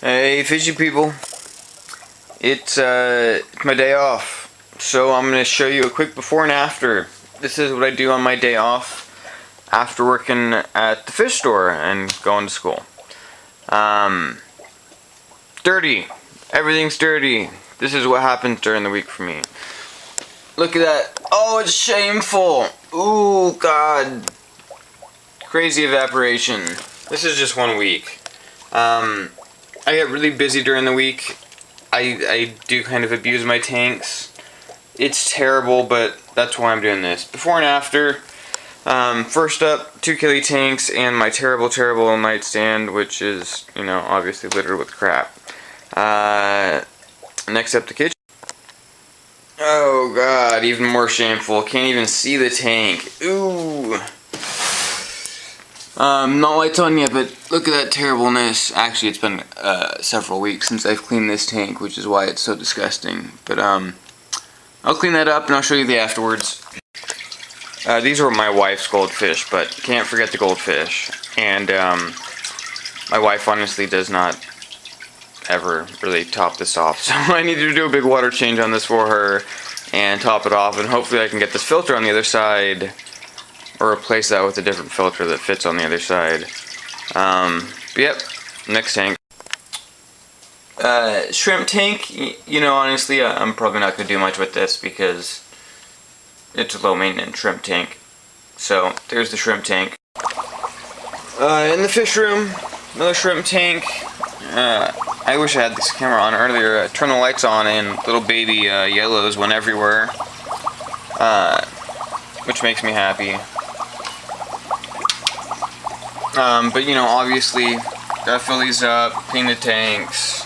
Hey, fishy people. It's my day off, so I'm gonna show you a quick before and after. This is what I do on my day off after working at the fish store and going to school. Dirty. Everything's dirty. This is what happens during the week for me. Look at that. Oh, it's shameful. Ooh, God. Crazy evaporation. This is just 1 week. I get really busy during the week. I do kind of abuse my tanks. It's terrible, but that's why I'm doing this. Before and after. First up, 2 Kili tanks and my terrible nightstand, which is, you know, obviously littered with crap. Next up, the kitchen. Oh God, even more shameful. Can't even see the tank. Ooh. Not lights on yet, but look at that terribleness. Actually, it's been several weeks since I've cleaned this tank, which is why it's so disgusting. But I'll clean that up and I'll show you the afterwards. These were my wife's goldfish, but can't forget the goldfish. And my wife honestly does not ever really top this off, so I need to do a big water change on this for her and top it off, and hopefully I can get this filter on the other side or replace that with a different filter that fits on the other side. But yep, next tank. Shrimp tank, you know, honestly, I'm probably not going to do much with this because it's a low maintenance shrimp tank. So, there's the shrimp tank. In the fish room, another shrimp tank. I wish I had this camera on earlier. Turn the lights on and little baby yellows went everywhere. Which makes me happy. But you know, obviously, gotta fill these up, clean the tanks.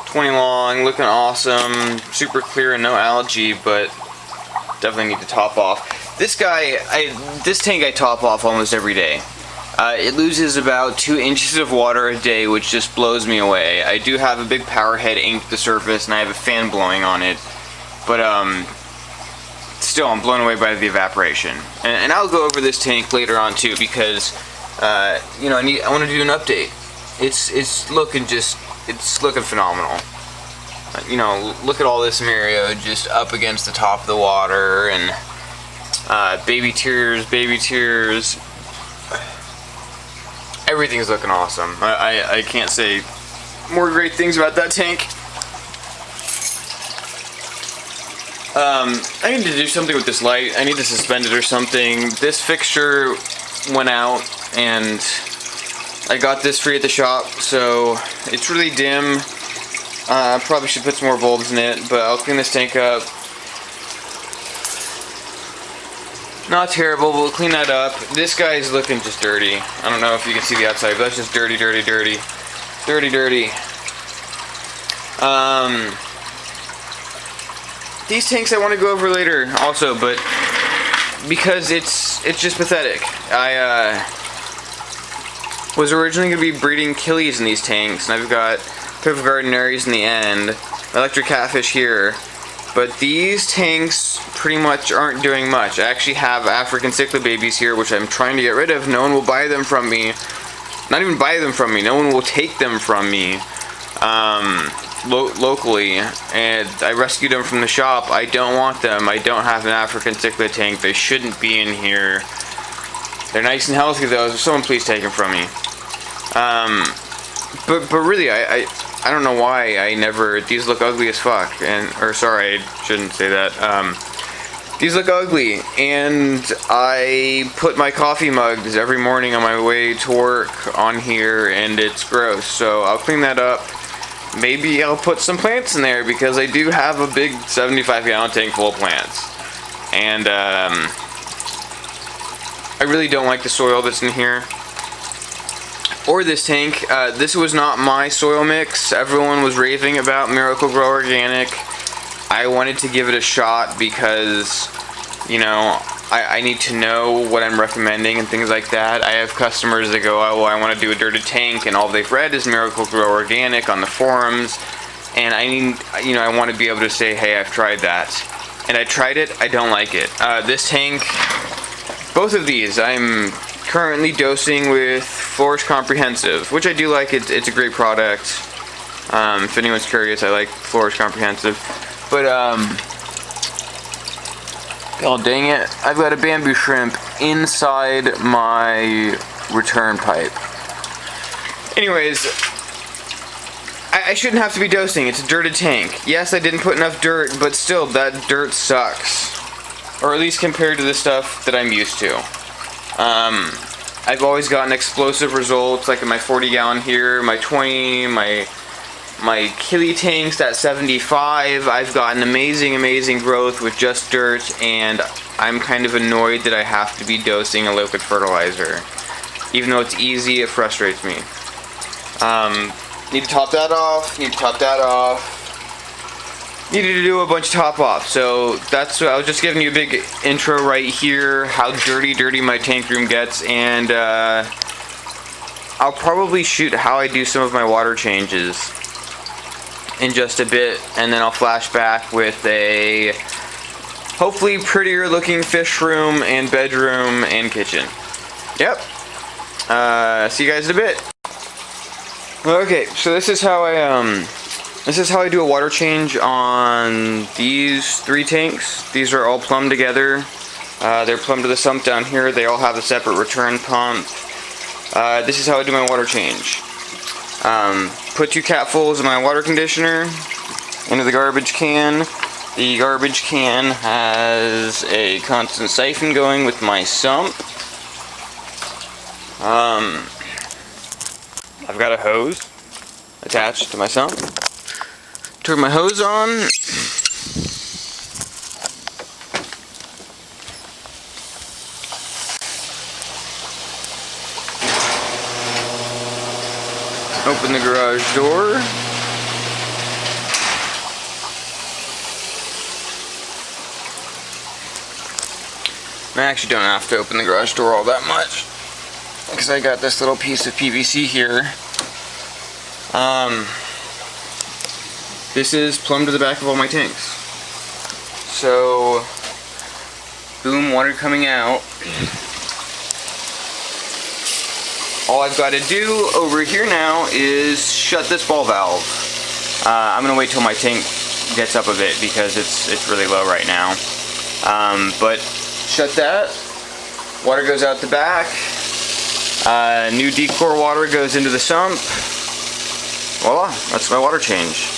20 long, looking awesome, super clear and no algae, but definitely need to top off. This tank I top off almost every day. It loses about 2 inches of water a day, which just blows me away. I do have a big power head aimed at the surface, and I have a fan blowing on it, but still, I'm blown away by the evaporation. And I'll go over this tank later on too, because you know, I want to do an update. It's looking phenomenal. You know, look at all this Mario just up against the top of the water, and baby tears. Everything's looking awesome. I can't say more great things about that tank. I need to do something with this light. I need to suspend it or something. This fixture went out, and I got this free at the shop, so it's really dim. I probably should put some more bulbs in it, but I'll clean this tank up. Not terrible, but we'll clean that up. This guy's looking just dirty. I don't know if you can see the outside, but that's just dirty. These tanks I want to go over later also, but because it's just pathetic. I was originally going to be breeding Kilis in these tanks, and I've got Piff Gardneris in the end, electric catfish here. But these tanks pretty much aren't doing much. I actually have African cichlid babies here, which I'm trying to get rid of. No one will buy them from me. Not even buy them from me. No one will take them from me locally. And I rescued them from the shop. I don't want them. I don't have an African cichlid tank. They shouldn't be in here. They're nice and healthy though, so someone please take them from me. But really, I don't know why I never. These look ugly as fuck, or sorry, I shouldn't say that. These look ugly, and I put my coffee mugs every morning on my way to work on here, and it's gross. So I'll clean that up. Maybe I'll put some plants in there because I do have a big 75-gallon tank full of plants, and I really don't like the soil that's in here. Or this tank. This was not my soil mix. Everyone was raving about Miracle-Gro Organic. I wanted to give it a shot because, you know, I need to know what I'm recommending and things like that. I have customers that go, oh, well, I want to do a dirty tank, and all they've read is Miracle-Gro Organic on the forums, and I need, you know, I want to be able to say, hey, I've tried that. And I tried it, I don't like it. This tank, both of these, I'm currently dosing with Flourish Comprehensive, which I do like. It's a great product. If anyone's curious, I like Flourish Comprehensive. But, oh dang it, I've got a bamboo shrimp inside my return pipe. Anyways, I shouldn't have to be dosing. It's a dirted tank. Yes, I didn't put enough dirt, but still, that dirt sucks. Or at least compared to the stuff that I'm used to. I've always gotten explosive results, like in my 40 gallon here, my 20, my Kili tanks at 75. I've gotten amazing growth with just dirt, and I'm kind of annoyed that I have to be dosing a liquid fertilizer. Even though it's easy, it frustrates me. Need to top that off, need to top that off. Needed to do a bunch of top off, so that's I was just giving you a big intro right here, how dirty my tank room gets, and I'll probably shoot how I do some of my water changes in just a bit, and then I'll flash back with a hopefully prettier looking fish room and bedroom and kitchen. Yep. See you guys in a bit. Okay, so this is how I do a water change on these 3 tanks. These are all plumbed together. They're plumbed to the sump down here. They all have a separate return pump. This is how I do my water change. Put 2 capfuls of my water conditioner into the garbage can. The garbage can has a constant siphon going with my sump. I've got a hose attached to my sump. Turn my hose on. Open the garage door. I actually don't have to open the garage door all that much, because I got this little piece of PVC here. This is plumbed to the back of all my tanks. So, boom, water coming out. All I've got to do over here now is shut this ball valve. I'm gonna wait till my tank gets up a bit because it's really low right now. But shut that. Water goes out the back. New decor water goes into the sump. Voila, that's my water change.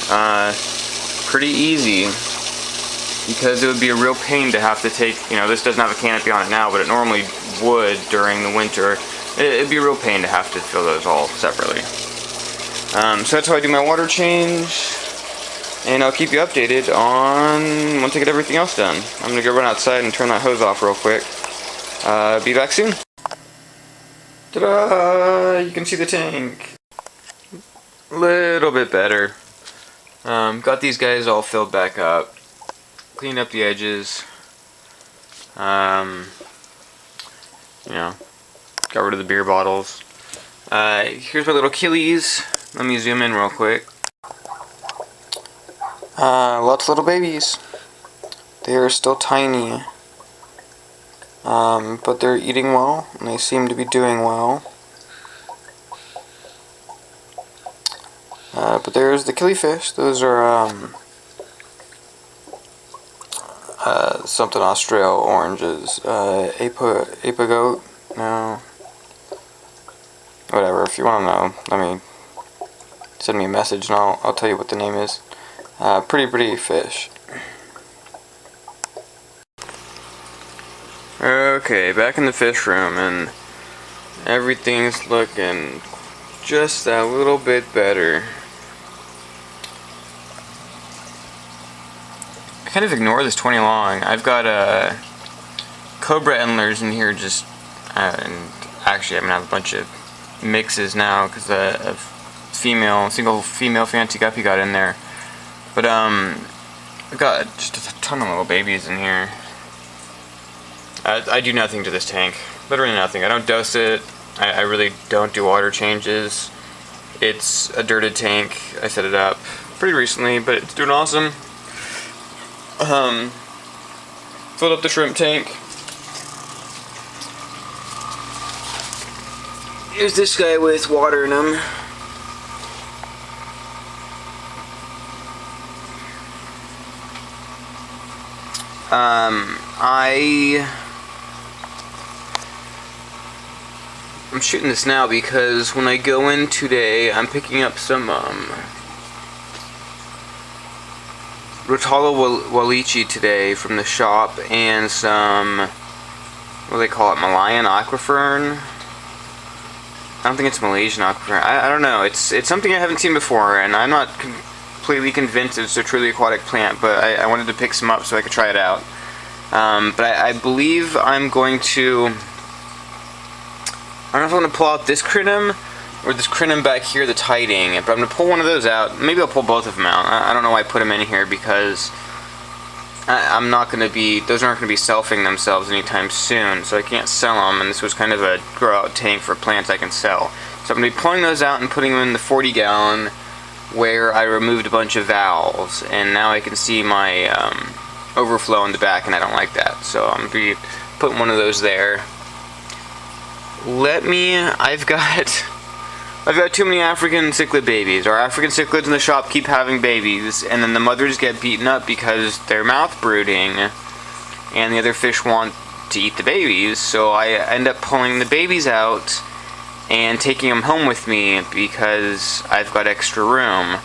Pretty easy, because it would be a real pain to have to take, this doesn't have a canopy on it now, but it normally would during the winter. It'd be a real pain to have to fill those all separately. So that's how I do my water change, and I'll keep you updated on once I get everything else done. I'm gonna go run outside and turn that hose off real quick. Be back soon. Ta-da! You can see the tank. Little bit better. Got these guys all filled back up. Cleaned up the edges. Got rid of the beer bottles. Here's my little Kilis. Let me zoom in real quick. Lots of little babies. They are still tiny. But they're eating well, and they seem to be doing well. But there's the killifish. Those are something Australia oranges. Apagote? No. Whatever. If you want to know, send me a message and I'll tell you what the name is. Pretty fish. Okay, back in the fish room, and everything's looking just a little bit better. I kind of ignore this 20 long. I've got Cobra Endlers in here and actually I'm gonna have a bunch of mixes now because a single female fancy guppy got in there. But I've got just a ton of little babies in here. I do nothing to this tank. Literally nothing. I don't dose it. I really don't do water changes. It's a dirted tank. I set it up pretty recently, but it's doing awesome. Filled up the shrimp tank. Here's this guy with water in him. I'm shooting this now because when I go in today, I'm picking up some Rotala Walichi today from the shop, and some, what do they call it, Malayan aquafern? I don't think it's Malaysian aquafern. I don't know. It's something I haven't seen before, and I'm not completely convinced it's a truly aquatic plant, but I wanted to pick some up so I could try it out. But I believe I'm going to, I don't know if I'm going to pull out this crinum or this crinum back here that's hiding, but I'm going to pull one of those out. Maybe I'll pull both of them out. I don't know why I put them in here, because I'm not going to be, those aren't going to be selfing themselves anytime soon, so I can't sell them, and this was kind of a grow out tank for plants I can sell. So I'm going to be pulling those out and putting them in the 40 gallon where I removed a bunch of valves, and now I can see my overflow in the back, and I don't like that. So I'm going to be putting one of those there. I've got too many African cichlid babies. Our African cichlids in the shop keep having babies, and then the mothers get beaten up because they're mouth brooding, and the other fish want to eat the babies, so I end up pulling the babies out and taking them home with me because I've got extra room.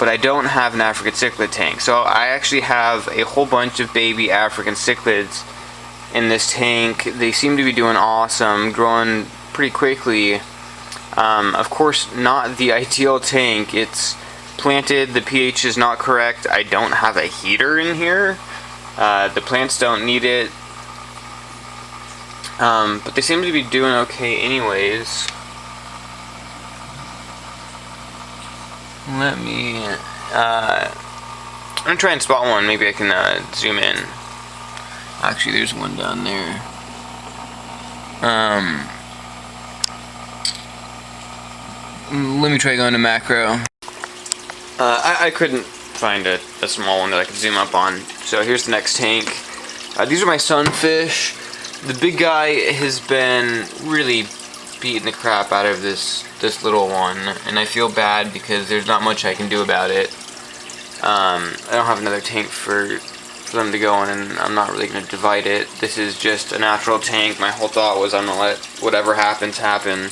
But I don't have an African cichlid tank, so I actually have a whole bunch of baby African cichlids in this tank. They seem to be doing awesome, growing pretty quickly. Of course, not the ideal tank. It's planted, the pH is not correct. I don't have a heater in here. The plants don't need it. But they seem to be doing okay anyways. I'm gonna try and spot one. Maybe I can zoom in. Actually, there's one down there. Let me try going to macro. I couldn't find a small one that I could zoom up on. So here's the next tank. These are my sunfish. The big guy has been really beating the crap out of this little one, and I feel bad because there's not much I can do about it. I don't have another tank for them to go in, and I'm not really going to divide it. This is just a natural tank. My whole thought was I'm going to let whatever happens happen.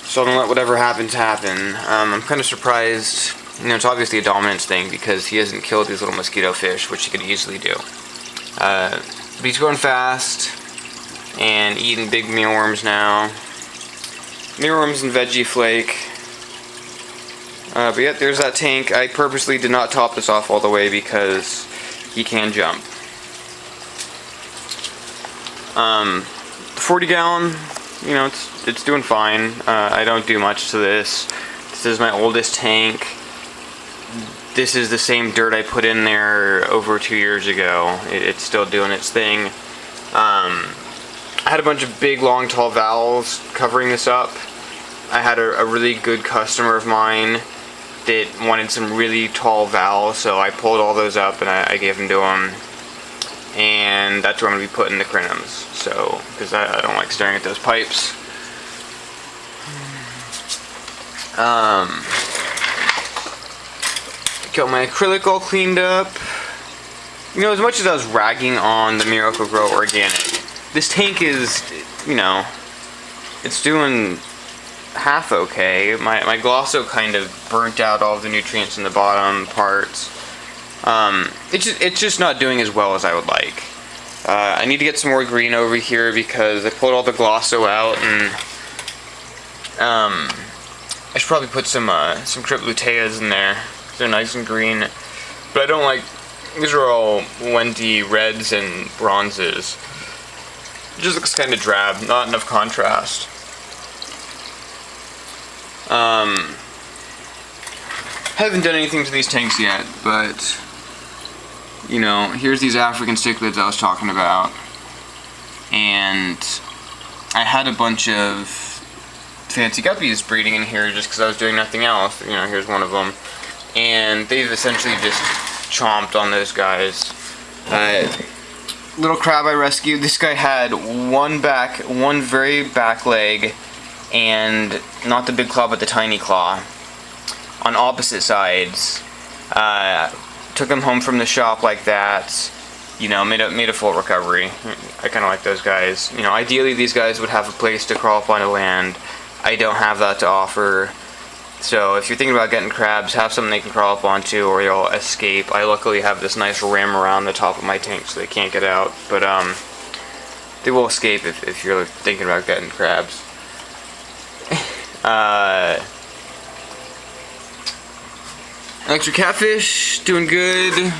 So I'm going to let whatever happens happen. I'm kind of surprised. You know, it's obviously a dominance thing because he hasn't killed these little mosquito fish, which he could easily do. But he's growing fast and eating big mealworms now. Mealworms and veggie flake. But yeah, there's that tank. I purposely did not top this off all the way because he can jump. The 40 gallon, you know, it's doing fine. I don't do much to this. This is my oldest tank. This is the same dirt I put in there over 2 years ago. It's still doing its thing. I had a bunch of big, long, tall valves covering this up. I had a really good customer of mine that wanted some really tall valves, so I pulled all those up and I gave them to him. And that's where I'm going to be putting the crinums. So, because I don't like staring at those pipes. Got my acrylic all cleaned up. You know, as much as I was ragging on the Miracle-Gro Organic, this tank is, you know, it's doing half okay. My Glosso kind of burnt out all the nutrients in the bottom parts. It's just not doing as well as I would like. I need to get some more green over here because I pulled all the Glosso out, and I should probably put some Crypt Luteas in there. They're nice and green, but I don't like. These are all Wendy reds and bronzes. It just looks kind of drab, not enough contrast. Haven't done anything to these tanks yet, but you know, here's these African cichlids I was talking about, and I had a bunch of fancy guppies breeding in here just because I was doing nothing else. You know, here's one of them, and they've essentially just chomped on those guys. Little crab I rescued. This guy had one very back leg, and not the big claw, but the tiny claw, on opposite sides. took them home from the shop like that. You know, made a full recovery. I kind of like those guys. You know, ideally these guys would have a place to crawl up onto land. I don't have that to offer. So if you're thinking about getting crabs, have something they can crawl up onto or they'll escape. I luckily have this nice rim around the top of my tank so they can't get out. But they will escape if you're thinking about getting crabs. Electric catfish, doing good.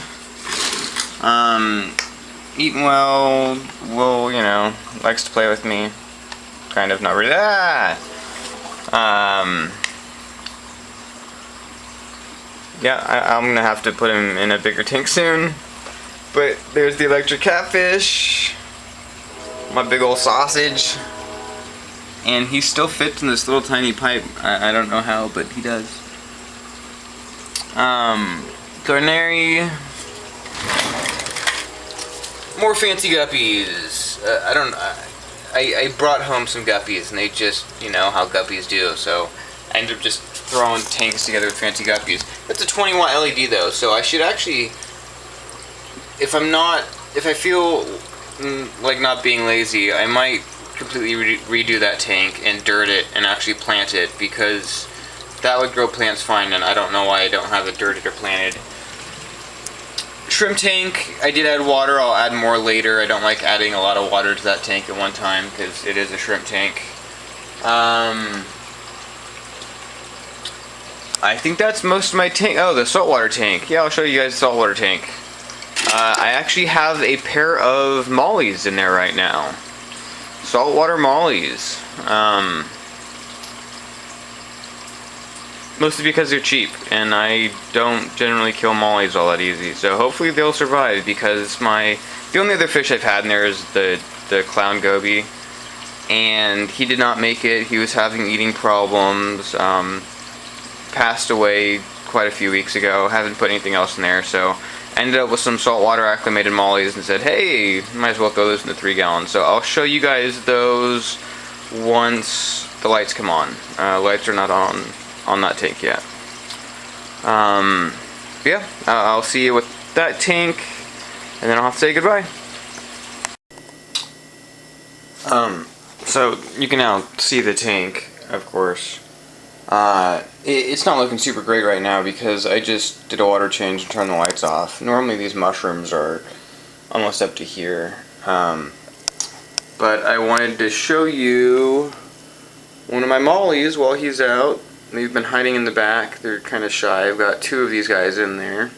Eating well. Will, you know, likes to play with me. Kind of, not really. Yeah, I'm gonna have to put him in a bigger tank soon. But there's the electric catfish. My big old sausage. And he still fits in this little tiny pipe. I don't know how, but he does. Garneri. More fancy guppies. I brought home some guppies and they just, you know how guppies do, so I ended up just throwing tanks together with fancy guppies. It's a 20 watt LED though, so I should actually, if I feel like not being lazy, I might completely redo that tank and dirt it and actually plant it, because that would grow plants fine, and I don't know why I don't have it dirted or planted. Shrimp tank, I did add water. I'll add more later. I don't like adding a lot of water to that tank at one time because it is a shrimp tank. I think that's most of my tank. Oh, the saltwater tank. Yeah, I'll show you guys the saltwater tank. I actually have a pair of mollies in there right now. Saltwater mollies. Mostly because they're cheap, and I don't generally kill mollies all that easy. So hopefully they'll survive, because the only other fish I've had in there is the clown goby, and he did not make it. He was having eating problems. Passed away quite a few weeks ago. Haven't put anything else in there, so I ended up with some saltwater acclimated mollies and said, hey, might as well throw this in the 3 gallons. So I'll show you guys those once the lights come on. Lights are not on that tank yet. Yeah, I'll see you with that tank, and then I'll have to say goodbye. So you can now see the tank, of course. It's not looking super great right now because I just did a water change and turned the lights off. Normally these mushrooms are almost up to here. But I wanted to show you one of my mollies while he's out. They've been hiding in the back. They're kind of shy. I've got 2 of these guys in there.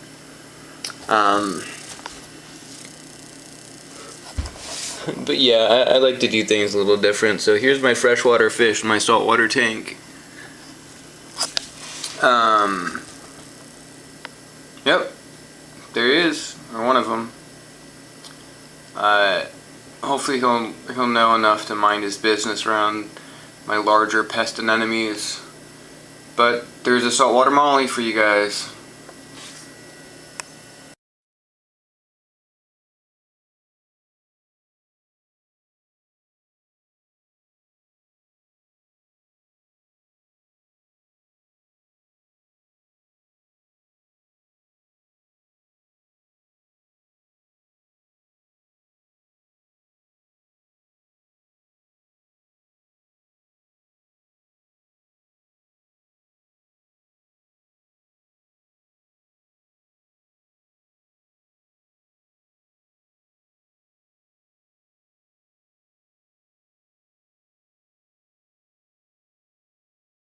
But yeah, I like to do things a little different. So here's my freshwater fish in my saltwater tank. Yep, there he is, or one of them. Hopefully he'll know enough to mind his business around my larger pest and enemies. But there's a saltwater molly for you guys.